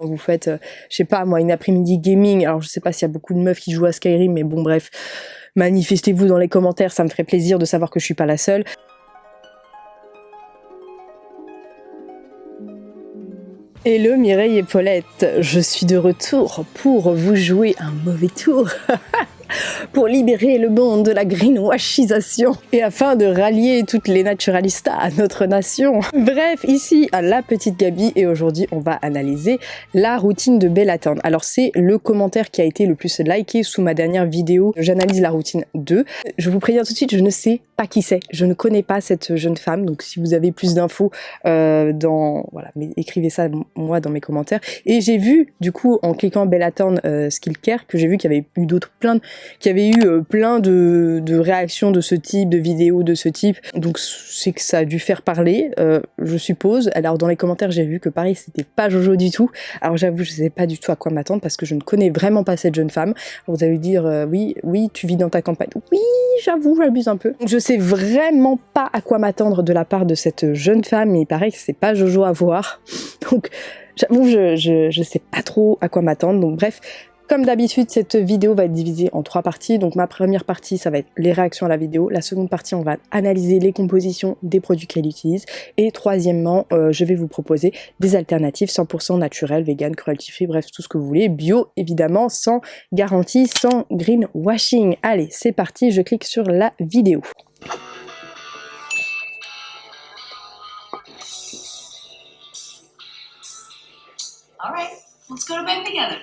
Vous faites, je sais pas moi, une après-midi gaming, alors je sais pas s'il y a beaucoup de meufs qui jouent à Skyrim, mais bon bref, manifestez-vous dans les commentaires, ça me ferait plaisir de savoir que je suis pas la seule. Hello Mireille et Paulette, je suis de retour pour vous jouer un mauvais tour. Pour libérer le monde de la greenwashisation et afin de rallier toutes les naturalistas à notre nation. Bref, ici à la petite Gabi et aujourd'hui on va analyser la routine de Bella Thorne. Alors c'est le commentaire qui a été le plus liké sous ma dernière vidéo. J'analyse la routine 2. Je vous préviens tout de suite, je ne sais pas qui c'est. Je ne connais pas cette jeune femme, donc si vous avez plus d'infos voilà, mais écrivez ça moi dans mes commentaires. Et j'ai vu du coup en cliquant Bella Thorne Skincare que j'ai vu qu'il y avait eu d'autres qu'il y avait eu plein de réactions de ce type, de vidéos de ce type, donc c'est que ça a dû faire parler, je suppose. Alors dans les commentaires j'ai vu que pareil c'était pas Jojo du tout, alors j'avoue je sais pas du tout à quoi m'attendre parce que je ne connais vraiment pas cette jeune femme. Vous allez dire oui tu vis dans ta campagne, oui j'avoue j'abuse un peu. Je sais vraiment pas à quoi m'attendre de la part de cette jeune femme, mais il paraît que c'est pas Jojo à voir, donc j'avoue je sais pas trop à quoi m'attendre, donc bref. Comme d'habitude, cette vidéo va être divisée en 3 parties. Donc ma première partie, ça va être les réactions à la vidéo. La seconde partie, on va analyser les compositions des produits qu'elle utilise. Et troisièmement, je vais vous proposer des alternatives 100% naturelles, vegan, cruelty free, bref, tout ce que vous voulez. Bio, évidemment, sans garantie, sans greenwashing. Allez, c'est parti, je clique sur la vidéo. All right, let's go to bed together.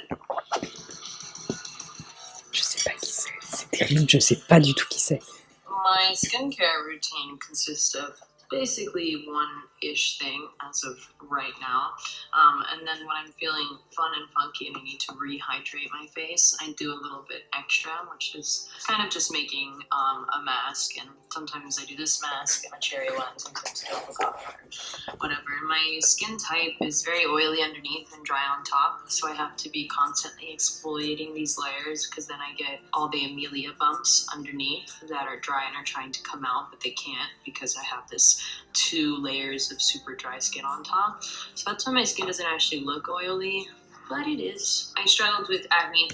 Je sais pas qui c'est, c'est terrible, je sais pas du tout qui c'est. My skincare routine consists of basically one-ish thing as of right now. And then when I'm feeling fun and funky and I need to rehydrate my face, I do a little bit extra, which is kind of just making a mask. And sometimes I do this mask and a cherry one, sometimes I do a whatever. My skin type is very oily underneath and dry on top, so I have to be constantly exfoliating these layers because then I get all the amelia bumps underneath that are dry and are trying to come out, but they can't because I have this 2 layers of super dry skin on top. So that's why my skin doesn't actually look oily, but it is. I struggled with acne.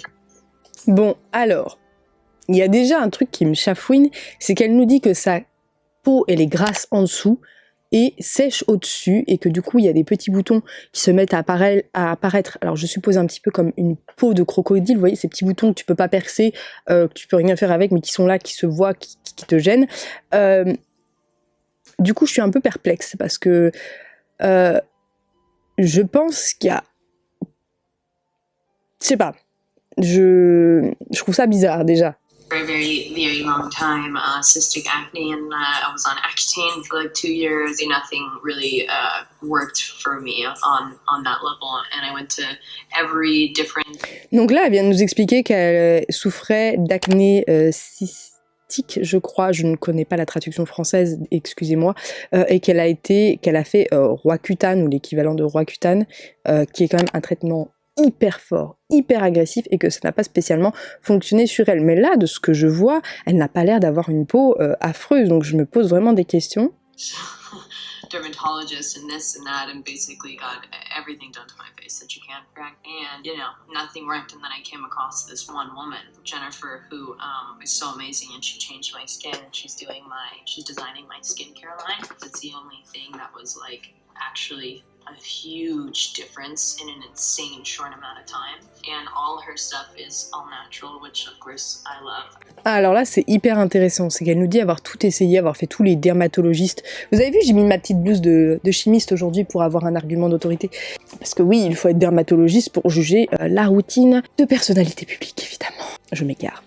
Bon, alors, il y a déjà un truc qui me chafouine, c'est qu'elle nous dit que sa peau, elle est grasse en dessous et sèche au-dessus, et que du coup, il y a des petits boutons qui se mettent à apparaître, alors je suppose un petit peu comme une peau de crocodile, vous voyez, ces petits boutons que tu peux pas percer, que tu peux rien faire avec, mais qui sont là, qui se voient, qui te gênent. Du coup, je suis un peu perplexe, parce que je pense qu'il y a... Je sais pas. Je trouve ça bizarre, déjà. For a very long time, cystic acne, and I was on Accutane for like 2 years. Nothing really worked for me on that level, and I went to every different... Donc là, elle vient de nous expliquer qu'elle souffrait d'acné cystique, je crois, je ne connais pas la traduction française, excusez-moi, et qu'elle a fait Roaccutane, ou l'équivalent de Roaccutane, qui est quand même un traitement hyper fort, hyper agressif, et que ça n'a pas spécialement fonctionné sur elle. Mais là, de ce que je vois, elle n'a pas l'air d'avoir une peau affreuse, donc je me pose vraiment des questions. Dermatologist and this and that, and basically got everything done to my face that you can for acne, and you know, nothing worked. And then I came across this one woman, Jennifer, who is so amazing, and she changed my skin. She's designing my skincare line. It's the only thing that was like actually a huge difference in an insane short amount of time, and all her stuff is all natural, which of course I love. Alors là c'est hyper intéressant, c'est qu'elle nous dit avoir tout essayé, avoir fait tous les dermatologistes. Vous avez vu, j'ai mis ma petite blouse de chimiste aujourd'hui pour avoir un argument d'autorité, parce que oui, il faut être dermatologiste pour juger la routine de personnalité publique, évidemment. Je m'égare.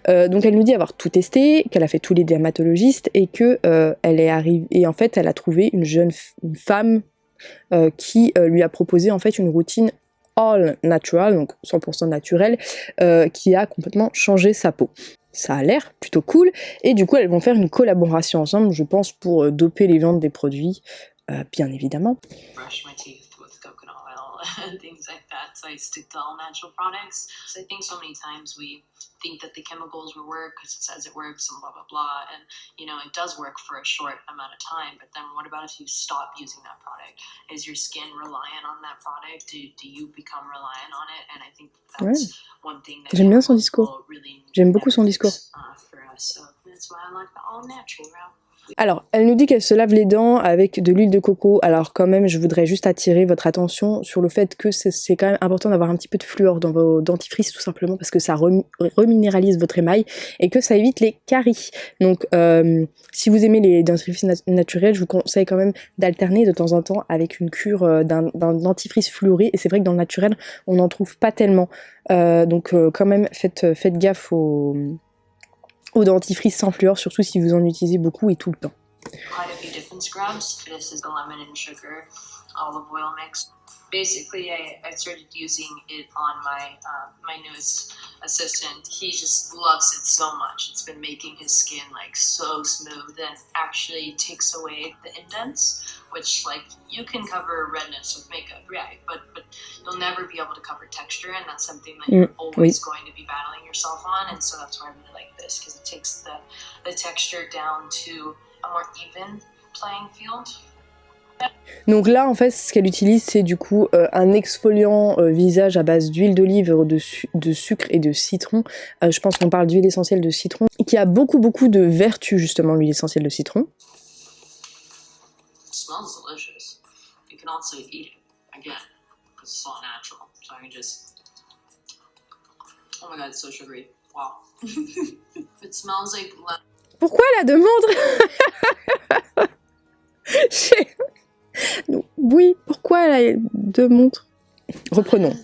Donc elle nous dit avoir tout testé, qu'elle a fait tous les dermatologistes, et que elle est arrivée, et en fait elle a trouvé une femme qui lui a proposé en fait une routine all natural, donc 100% naturelle, qui a complètement changé sa peau. Ça a l'air plutôt cool, et du coup elles vont faire une collaboration ensemble, je pense, pour doper les ventes des produits, bien évidemment. Brush my teeth with coconut oil and things like that, so I stick to all natural products. So I think so many times we think that the chemicals will work because it says it works and blah blah blah, and you know it does work for a short amount of time, but then what about if you stop using that product? Is your skin reliant on that product? Do you become reliant on it? And I think that's one thing that j'aime bien son discours. really J'aime beaucoup son discours. For us, so that's why I like the all natural route. Alors, elle nous dit qu'elle se lave les dents avec de l'huile de coco. Alors quand même, je voudrais juste attirer votre attention sur le fait que c'est quand même important d'avoir un petit peu de fluor dans vos dentifrices, tout simplement parce que ça reminéralise votre émail et que ça évite les caries. Donc, si vous aimez les dentifrices naturels, je vous conseille quand même d'alterner de temps en temps avec une cure d'un dentifrice fluoré. Et c'est vrai que dans le naturel, on n'en trouve pas tellement. Donc quand même, faites gaffe au dentifrice sans fluor, surtout si vous en utilisez beaucoup et tout le temps. Quite a few different scrubs. This is the lemon and sugar olive oil mix. Basically, I started using it on my newest assistant. He just loves it so much. It's been making his skin like so smooth and actually takes away the indents, which like you can cover redness with makeup, right? But you'll never be able to cover texture, and that's something that you're always going to be battling yourself on. And so that's why I really like this, because it takes the texture down to a more even playing field. Donc là en fait ce qu'elle utilise c'est du coup un exfoliant visage à base d'huile d'olive, de sucre et de citron. Je pense qu'on parle d'huile essentielle de citron qui a beaucoup de vertus justement, l'huile essentielle de citron. It smells delicious. You can also eat it again because it's all natural. So I can just, oh my god, it's so sugary. Wow. It smells like Pourquoi la demande? Oui, pourquoi la demande? Reprenons.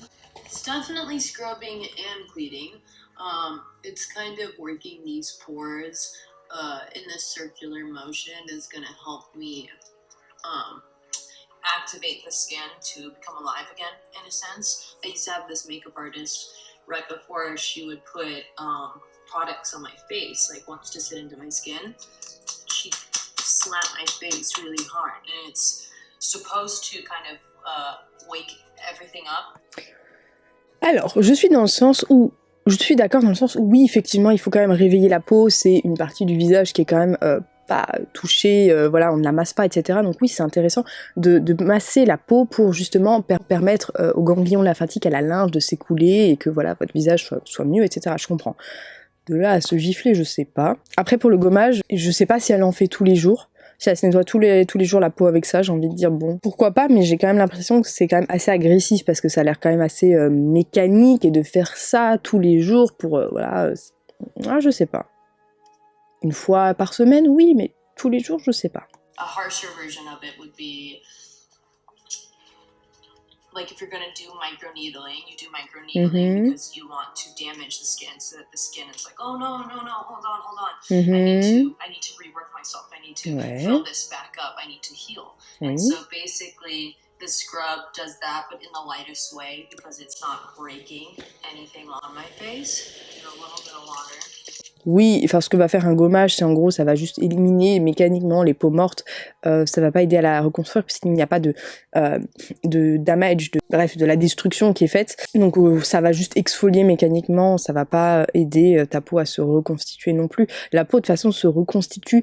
It's definitely scrubbing and cleaning. It's kind of working these pores in this circular motion is going to help me activate the skin to become alive again, in a sense. I used to have this makeup artist right before she would put products on my face, like wants to sit into my skin. She'd slap my face really hard, and it's supposed to kind of wake everything up. Alors, je suis d'accord dans le sens où oui, effectivement, il faut quand même réveiller la peau, c'est une partie du visage qui est quand même pas touchée, voilà, on ne la masse pas, etc. Donc oui, c'est intéressant de masser la peau pour justement permettre aux ganglions lymphatiques, à la lymphe de s'écouler et que voilà, votre visage soit mieux, etc. Je comprends. De là à se gifler, je sais pas. Après, pour le gommage, je sais pas si elle en fait tous les jours. Si elle se nettoie tous les jours la peau avec ça, j'ai envie de dire bon, pourquoi pas, mais j'ai quand même l'impression que c'est quand même assez agressif parce que ça a l'air quand même assez mécanique et de faire ça tous les jours pour, voilà, je sais pas. Une fois par semaine, oui, mais tous les jours, je sais pas. A harsher version of it would be like if you're going to do microneedling, you do microneedling because you want to damage the skin so that the skin is like, oh no, hold on. I need to rework myself. I need to fill this back up. I need to heal. And so basically the scrub does that, but in the lightest way because it's not breaking anything on my face. Do a little bit of water. Oui, enfin ce que va faire un gommage, c'est en gros ça va juste éliminer mécaniquement les peaux mortes, ça va pas aider à la reconstruire puisqu'il n'y a pas de damage, de la destruction qui est faite. Donc ça va juste exfolier mécaniquement, ça va pas aider ta peau à se reconstituer non plus. La peau de toute façon se reconstitue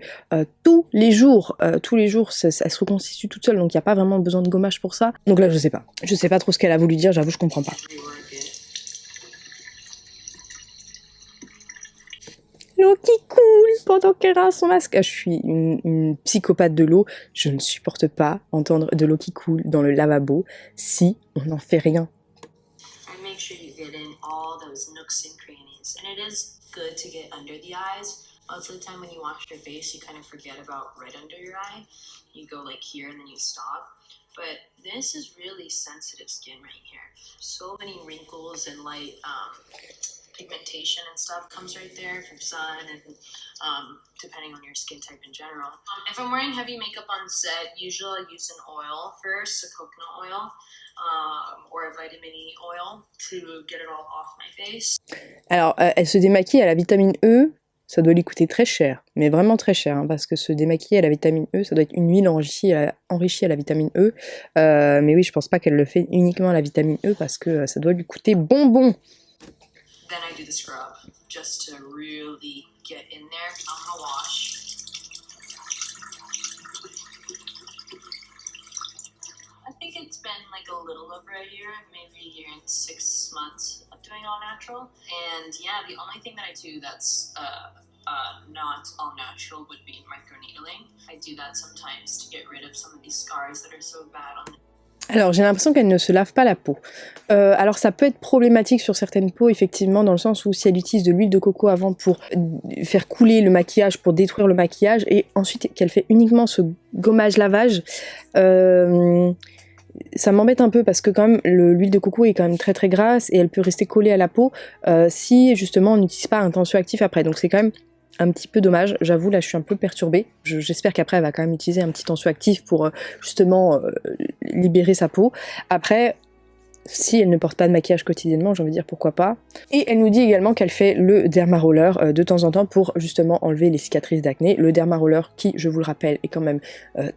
tous les jours, elle se reconstitue toute seule, donc il n'y a pas vraiment besoin de gommage pour ça. Donc là je sais pas trop ce qu'elle a voulu dire, j'avoue je comprends pas. L'eau qui coule pendant qu'elle a son masque. Je suis une psychopathe de l'eau. Je ne supporte pas entendre de l'eau qui coule dans le lavabo si on n'en fait rien. And make sure you get in all those nooks and crannies. And it is good to get under the eyes. Most of the time when you wash your face, you kind of forget about right under your eye. You go like here and then you stop. But this is really sensitive skin right here. So many wrinkles and light pigmentation and stuff comes right there from sun and depending on your skin type in general. If I'm wearing heavy makeup on set, usually I use an oil first, a coconut oil or a vitamin E oil to get it all off my face. Alors, elle se démaquille à la vitamine E, ça doit lui coûter très cher, mais vraiment très cher, hein, parce que se démaquiller à la vitamine E, ça doit être une huile enrichie à la vitamine E. Mais oui, je pense pas qu'elle le fait uniquement à la vitamine E parce que ça doit lui coûter bonbon. Then I do the scrub, just to really get in there. I'm gonna wash. I think it's been like a little over a year, maybe a year and 6 months of doing all natural. And yeah, the only thing that I do that's not all natural would be microneedling. I do that sometimes to get rid of some of these scars that are so bad on the... Alors j'ai l'impression qu'elle ne se lave pas la peau. Alors ça peut être problématique sur certaines peaux effectivement, dans le sens où si elle utilise de l'huile de coco avant pour faire couler le maquillage, pour détruire le maquillage, et ensuite qu'elle fait uniquement ce gommage lavage, ça m'embête un peu parce que quand même l'huile de coco est quand même très très grasse et elle peut rester collée à la peau si justement on n'utilise pas un tensioactif après, donc c'est quand même un petit peu dommage, j'avoue, là je suis un peu perturbée. J'espère qu'après elle va quand même utiliser un petit tensioactif pour justement libérer sa peau. Après, si elle ne porte pas de maquillage quotidiennement, j'ai envie de dire pourquoi pas. Et elle nous dit également qu'elle fait le Dermaroller de temps en temps pour justement enlever les cicatrices d'acné. Le Dermaroller qui, je vous le rappelle, est quand même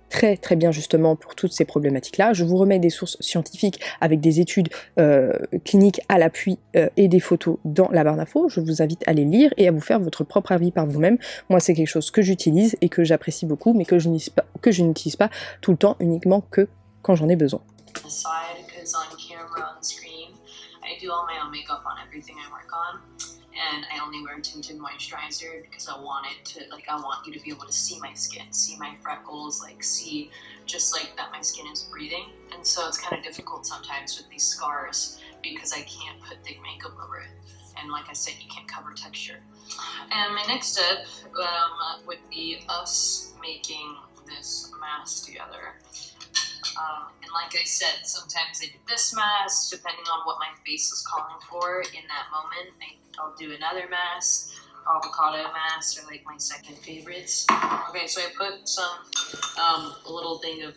très très bien justement pour toutes ces problématiques-là. Je vous remets des sources scientifiques avec des études cliniques à l'appui et des photos dans la barre d'infos. Je vous invite à les lire et à vous faire votre propre avis par vous-même. Moi, c'est quelque chose que j'utilise et que j'apprécie beaucoup, mais que je n'utilise pas tout le temps, uniquement que quand j'en ai besoin. Aside, because on camera, on screen, I do all my own makeup on everything I work on, and I only wear tinted moisturizer because I want it to, like, I want you to be able to see my skin, see my freckles, like, see just like that my skin is breathing. And so it's kind of difficult sometimes with these scars because I can't put thick makeup over it. And like I said, you can't cover texture. And my next step would be us making this mask together. And like I said, sometimes I do this mask, depending on what my face is calling for in that moment. I'll do another mask. Avocado masks are like my second favorites. Okay, so I put some, a little thing of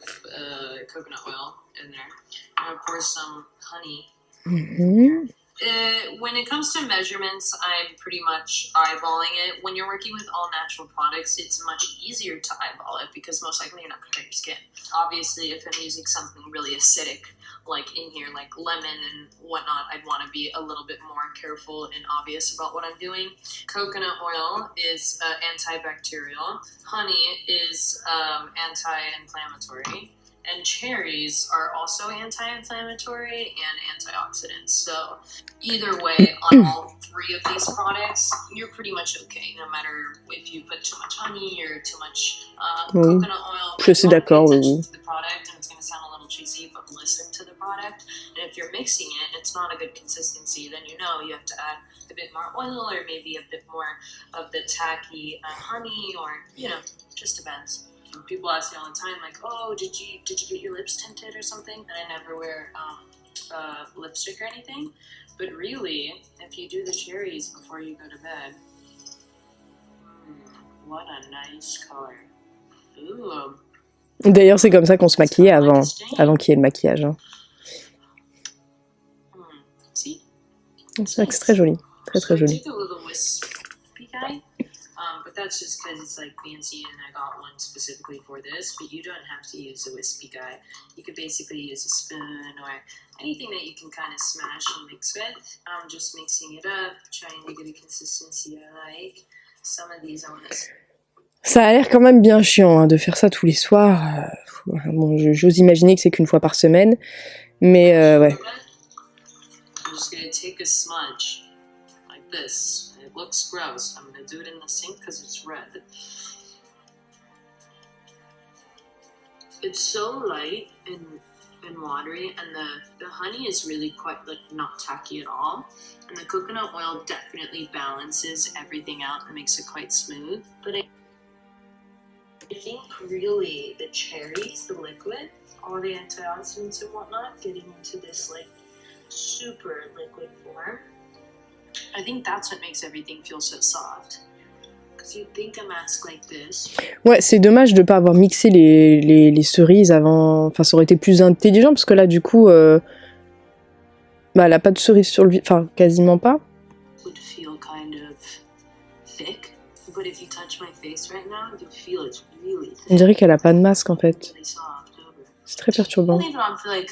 coconut oil in there. And of course some honey. Mm-hmm. When it comes to measurements, I'm pretty much eyeballing it. When you're working with all natural products, it's much easier to eyeball it because most likely you're not going to hurt your skin. Obviously, if I'm using something really acidic, like in here, like lemon and whatnot, I'd want to be a little bit more careful and obvious about what I'm doing. Coconut oil is antibacterial. Honey is anti-inflammatory. And cherries are also anti-inflammatory and antioxidants. So either way, on all three of these products, you're pretty much okay. No matter if you put too much honey or too much coconut oil. Je suis d'accord, oui. To the product, and it's going to sound a little cheesy, but listen to the product. And if you're mixing it and it's not a good consistency, then you know you have to add a bit more oil or maybe a bit more of the tacky honey, or, you know, just depends. People ask me all the time, like, oh, did you get your lips tinted or something? And I never wear lipstick or anything. But really, if you do the cherries before you go to bed, what a nice color. Ooh. D'ailleurs, c'est comme ça qu'on se maquillait avant qu'il y ait le maquillage. Hein. C'est vrai que c'est très joli, très très joli. But that's just because it's like fancy and I got one specifically for this, but you don't have to use a wispy guy. You could basically use a spoon or anything that you can kind of smash and mix with. I'm just mixing it up, trying to get a consistency I like. Some of these I want to... Ça a l'air quand même bien chiant hein, de faire ça tous les soirs. Bon, j'ose imaginer que c'est qu'une fois par semaine, mais ouais. I'm just going to take a smudge like this. It looks gross. I'm going to do it in the sink because it's red. It's so light and watery, and the honey is really quite like not tacky at all. And the coconut oil definitely balances everything out and makes it quite smooth. But I think really the cherries, the liquid, all the antioxidants and whatnot, getting into this like super liquid form. I think that's what makes everything feel so soft. Because you think a mask like this. Ouais, c'est dommage de ne pas avoir mixé les cerises avant. Enfin, ça aurait été plus intelligent parce que là, du coup, bah, elle a pas de cerises sur le, enfin, quasiment pas. Would feel kind of thick, but if you touch my face right now, you feel it's really thick. On dirait qu'elle a pas de masque en fait. Really soft over. C'est très perturbant. I'll leave it on for like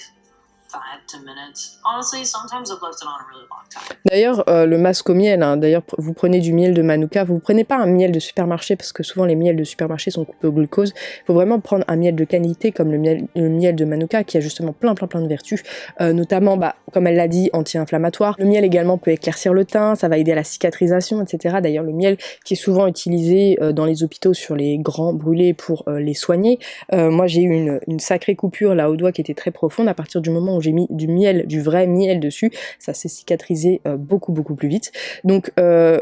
5 to minutes. Honestly, sometimes I've left it on a really long time. D'ailleurs, le masque au miel, hein, d'ailleurs, vous prenez du miel de Manuka, vous prenez pas un miel de supermarché parce que souvent les miels de supermarché sont coupés au glucose. Il faut vraiment prendre un miel de qualité comme le miel de Manuka qui a justement plein de vertus, notamment, comme elle l'a dit, anti-inflammatoire. Le miel également peut éclaircir le teint, ça va aider à la cicatrisation, etc. D'ailleurs, le miel qui est souvent utilisé dans les hôpitaux sur les grands brûlés pour les soigner. Moi, j'ai eu une sacrée coupure là au doigt qui était très profonde. À partir du moment où j'ai mis du miel, du vrai miel dessus, ça s'est cicatrisé beaucoup plus vite. Donc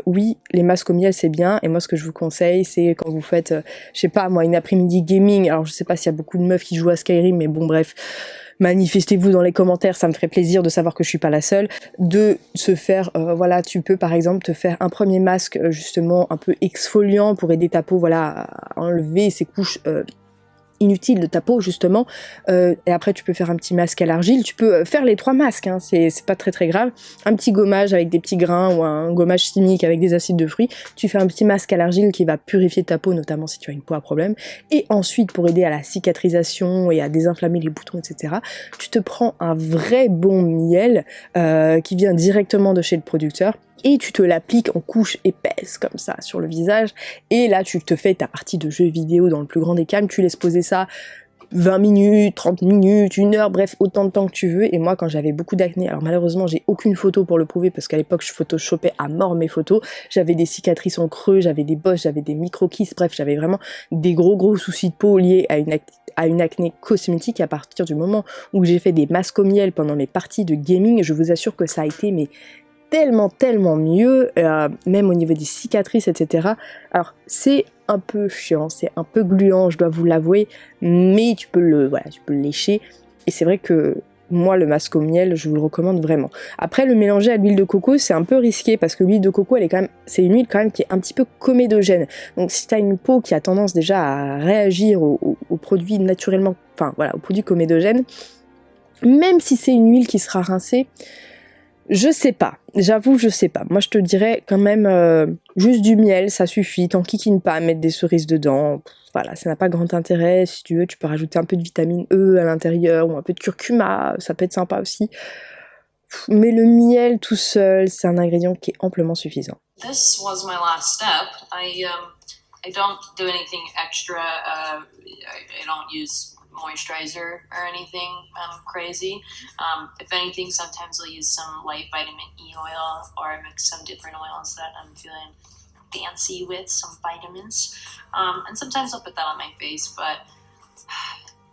oui, les masques au miel c'est bien, et moi ce que je vous conseille c'est quand vous faites, je sais pas moi, une après-midi gaming, alors je sais pas s'il y a beaucoup de meufs qui jouent à Skyrim, mais bon bref, manifestez-vous dans les commentaires, ça me ferait plaisir de savoir que je suis pas la seule, de se faire, voilà, tu peux par exemple te faire un premier masque justement un peu exfoliant pour aider ta peau, voilà, à enlever ces couches inutile de ta peau justement, et après tu peux faire un petit masque à l'argile, tu peux faire les 3 masques, hein, c'est pas très grave, un petit gommage avec des petits grains ou un gommage chimique avec des acides de fruits, tu fais un petit masque à l'argile qui va purifier ta peau, notamment si tu as une peau à problème, et ensuite pour aider à la cicatrisation et à désinflammer les boutons, etc., tu te prends un vrai bon miel qui vient directement de chez le producteur, et tu te l'appliques en couche épaisse comme ça sur le visage, et là tu te fais ta partie de jeu vidéo dans le plus grand des calmes, tu laisses poser ça 20 minutes, 30 minutes, 1 heure, bref, autant de temps que tu veux. Et moi quand j'avais beaucoup d'acné, alors malheureusement j'ai aucune photo pour le prouver parce qu'à l'époque je photoshopais à mort mes photos, j'avais des cicatrices en creux, j'avais des bosses, j'avais des micro-kisses, bref j'avais vraiment des gros soucis de peau liés à une acné cosmétique. À partir du moment où j'ai fait des masques au miel pendant mes parties de gaming, je vous assure que ça a été tellement mieux, même au niveau des cicatrices, etc. Alors c'est un peu chiant, c'est un peu gluant, je dois vous l'avouer, mais tu peux le lécher, et c'est vrai que moi le masque au miel je vous le recommande vraiment. Après le mélanger à l'huile de coco c'est un peu risqué parce que l'huile de coco c'est une huile quand même qui est un petit peu comédogène, donc si tu as une peau qui a tendance déjà à réagir aux produits naturellement, enfin voilà, aux produits comédogènes, même si c'est une huile qui sera rincée, je sais pas, j'avoue je sais pas. Moi je te dirais quand même juste du miel, ça suffit, t'enquiquines pas à mettre des cerises dedans, voilà, ça n'a pas grand intérêt. Si tu veux tu peux rajouter un peu de vitamine E à l'intérieur ou un peu de curcuma, ça peut être sympa aussi. Mais le miel tout seul, c'est un ingrédient qui est amplement suffisant. This was my last step. I don't do anything extra. I don't use moisturizer or anything crazy. If anything, sometimes I'll use some light vitamin E oil or mix some different oils that I'm feeling fancy with, some vitamins. And sometimes I'll put that on my face, but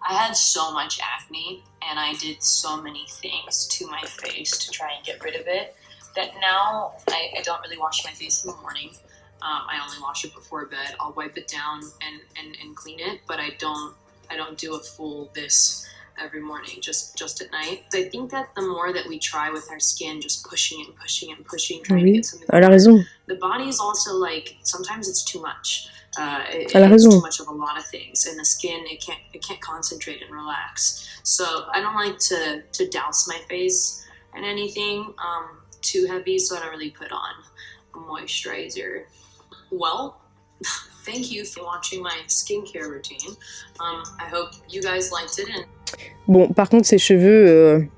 I had so much acne and I did so many things to my face to try and get rid of it that now I don't really wash my face in the morning. I only wash it before bed. I'll wipe it down and clean it, but I don't do a full this every morning, just at night. I think that the more that we try with our skin, just pushing and trying to get something elle a raison. The body is also like, sometimes it's too much. Elle a It's raison. too much of a lot of things, and the skin it can't concentrate and relax. So I don't like to douse my face in anything too heavy, so I don't really put on moisturizer. Well, thank you for watching my skincare routine. I hope you guys liked it. And Bon, par contre, ses cheveux,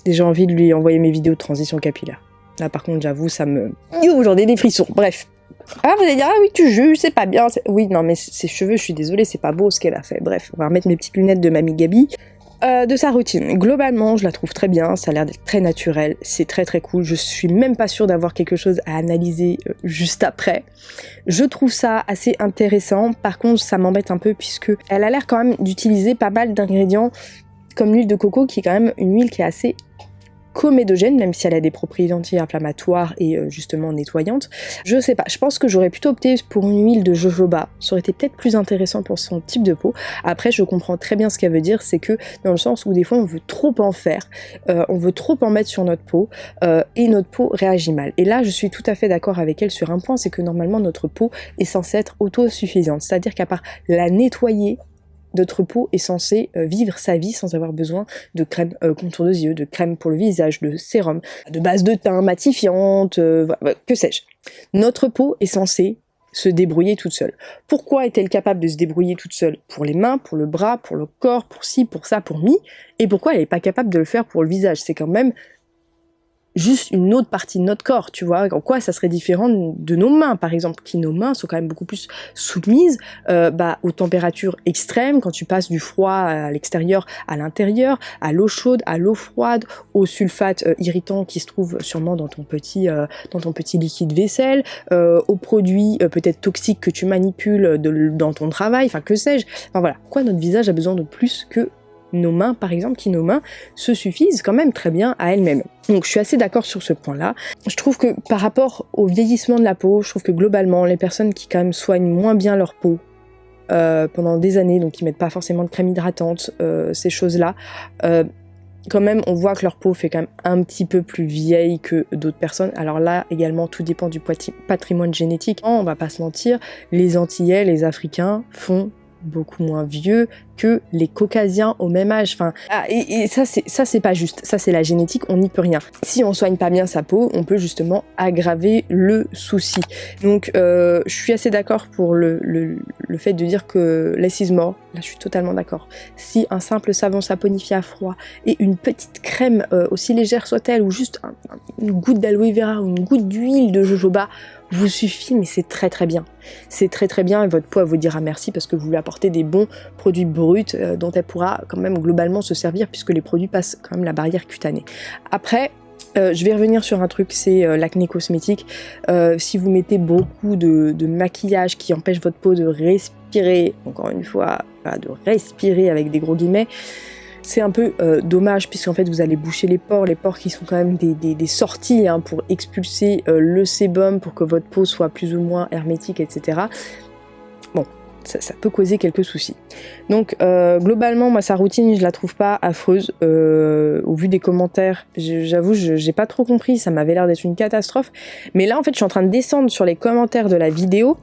j'ai envie de lui envoyer mes vidéos de transition capillaire. Là, par contre, j'avoue, ça me... J'en ai des frissons, bref. Ah, vous allez dire, ah oui, tu juges, c'est pas bien. Oui, non, mais ses cheveux, je suis désolée, c'est pas beau ce qu'elle a fait. Bref, on va remettre mes petites lunettes de Mamie Gabi. De sa routine, globalement je la trouve très bien, ça a l'air d'être très naturel, c'est très cool, je suis même pas sûre d'avoir quelque chose à analyser juste après. Je trouve ça assez intéressant, par contre ça m'embête un peu puisque elle a l'air quand même d'utiliser pas mal d'ingrédients comme l'huile de coco qui est quand même une huile qui est assez comédogène, même si elle a des propriétés anti-inflammatoires et justement nettoyantes. Je sais pas, je pense que j'aurais plutôt opté pour une huile de jojoba, ça aurait été peut-être plus intéressant pour son type de peau. Après je comprends très bien ce qu'elle veut dire, c'est que dans le sens où des fois on veut trop en faire, on veut trop en mettre sur notre peau et notre peau réagit mal. Et là je suis tout à fait d'accord avec elle sur un point, c'est que normalement notre peau est censée être autosuffisante, c'est-à-dire qu'à part la nettoyer, notre peau est censée vivre sa vie sans avoir besoin de crème contour des yeux, de crème pour le visage, de sérum, de base de teint matifiante, que sais-je. Notre peau est censée se débrouiller toute seule. Pourquoi est-elle capable de se débrouiller toute seule? Pour les mains, pour le bras, pour le corps, pour ci, pour ça, pour mi. Et pourquoi elle n'est pas capable de le faire pour le visage? C'est quand même juste une autre partie de notre corps, tu vois. En quoi ça serait différent de nos mains, par exemple, qui nos mains sont quand même beaucoup plus soumises aux températures extrêmes, quand tu passes du froid à l'extérieur à l'intérieur, à l'eau chaude, à l'eau froide, aux sulfates irritants qui se trouvent sûrement dans ton petit liquide vaisselle, aux produits peut-être toxiques que tu manipules dans ton travail, enfin que sais-je. Enfin voilà, quoi notre visage a besoin de plus que nos mains, par exemple, qui nos mains se suffisent quand même très bien à elles-mêmes. Donc je suis assez d'accord sur ce point-là. Je trouve que par rapport au vieillissement de la peau, je trouve que globalement, les personnes qui quand même soignent moins bien leur peau pendant des années, donc qui mettent pas forcément de crème hydratante, ces choses-là, quand même, on voit que leur peau fait quand même un petit peu plus vieille que d'autres personnes. Alors là, également, tout dépend du patrimoine génétique. On va pas se mentir, les Antillais, les Africains font beaucoup moins vieux que les Caucasiens au même âge. Enfin, et ça c'est pas juste. Ça c'est la génétique, on n'y peut rien. Si on soigne pas bien sa peau, on peut justement aggraver le souci. Donc je suis assez d'accord pour le fait de dire que less is more. Là je suis totalement d'accord. Si un simple savon saponifié à froid et une petite crème aussi légère soit-elle, ou juste une goutte d'aloe vera ou une goutte d'huile de jojoba vous suffit, mais c'est très très bien. C'est très très bien et votre peau elle vous dira merci parce que vous lui apportez des bons produits bruts dont elle pourra quand même globalement se servir puisque les produits passent quand même la barrière cutanée. Après, je vais revenir sur un truc, c'est l'acné cosmétique. Si vous mettez beaucoup de maquillage qui empêche votre peau de respirer, encore une fois, de respirer avec des gros guillemets, c'est un peu dommage puisqu'en fait vous allez boucher les pores qui sont quand même des sorties pour expulser le sébum pour que votre peau soit plus ou moins hermétique, etc. Bon, ça peut causer quelques soucis. Donc globalement, moi sa routine je la trouve pas affreuse. Au vu des commentaires, j'avoue j'ai pas trop compris, ça m'avait l'air d'être une catastrophe. Mais là en fait je suis en train de descendre sur les commentaires de la vidéo.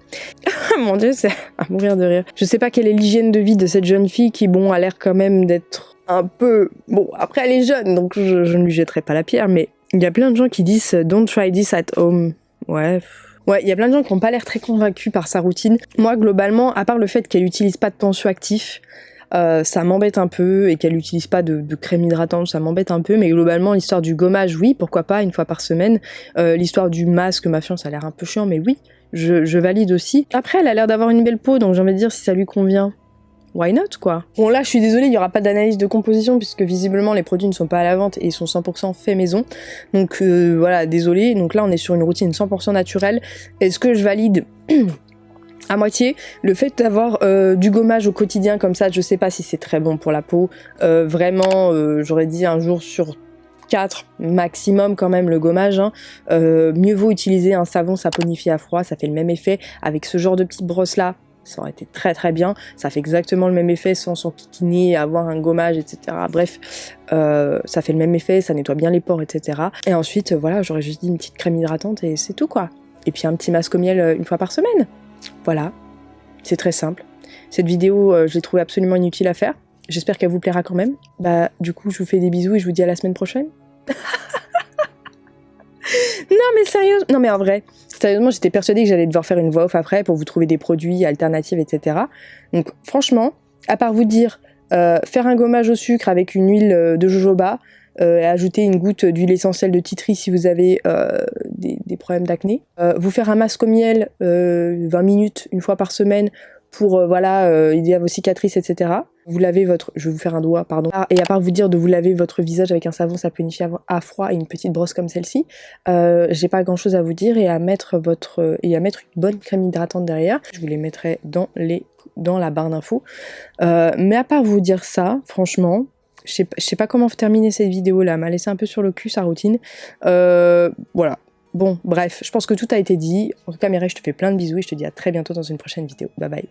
Mon dieu, c'est à mourir de rire. Je sais pas quelle est l'hygiène de vie de cette jeune fille qui a l'air quand même d'être un peu... Bon, après elle est jeune, donc je ne lui jetterai pas la pierre, mais il y a plein de gens qui disent « Don't try this at home ». Ouais, il y a plein de gens qui n'ont pas l'air très convaincus par sa routine. Moi, globalement, à part le fait qu'elle n'utilise pas de tensioactif, ça m'embête un peu, et qu'elle n'utilise pas de crème hydratante, ça m'embête un peu, mais globalement, l'histoire du gommage, oui, pourquoi pas, une fois par semaine. L'histoire du masque, ma fiance, ça a l'air un peu chiant, mais oui, je valide aussi. Après, elle a l'air d'avoir une belle peau, donc j'ai envie de dire si ça lui convient. Why not, quoi. Bon, là, je suis désolée, il n'y aura pas d'analyse de composition, puisque visiblement, les produits ne sont pas à la vente et ils sont 100% faits maison. Donc, voilà, désolée. Donc là, on est sur une routine 100% naturelle. Est-ce que je valide à moitié le fait d'avoir du gommage au quotidien comme ça? Je sais pas si c'est très bon pour la peau. Vraiment, j'aurais dit un jour sur 4 maximum quand même le gommage. Mieux vaut utiliser un savon saponifié à froid, ça fait le même effet. Avec ce genre de petite brosse là, ça aurait été très très bien, ça fait exactement le même effet sans s'enquiquiner, avoir un gommage, etc. Bref, ça fait le même effet, ça nettoie bien les pores, etc. Et ensuite, voilà, j'aurais juste dit une petite crème hydratante et c'est tout, quoi. Et puis un petit masque au miel une fois par semaine. Voilà, c'est très simple. Cette vidéo, je l'ai trouvée absolument inutile à faire. J'espère qu'elle vous plaira quand même. Bah, du coup, je vous fais des bisous et je vous dis à la semaine prochaine. Non mais sérieusement, non mais en vrai, sérieusement j'étais persuadée que j'allais devoir faire une voix off après pour vous trouver des produits alternatifs, etc. Donc franchement, à part vous dire faire un gommage au sucre avec une huile de jojoba, et ajouter une goutte d'huile essentielle de tea tree si vous avez des problèmes d'acné, vous faire un masque au miel 20 minutes une fois par semaine pour aider à vos cicatrices, etc. Vous lavez je vais vous faire un doigt, pardon. Et à part vous dire de vous laver votre visage avec un savon saponifié à froid et une petite brosse comme celle-ci, j'ai pas grand chose à vous dire et à mettre une bonne crème hydratante derrière. Je vous les mettrai dans la barre d'infos. Mais à part vous dire ça, franchement, je sais pas comment terminer cette vidéo là, elle m'a laissé un peu sur le cul sa routine. Voilà. Bon, bref, je pense que tout a été dit. En tout cas, Mireille, je te fais plein de bisous et je te dis à très bientôt dans une prochaine vidéo. Bye bye.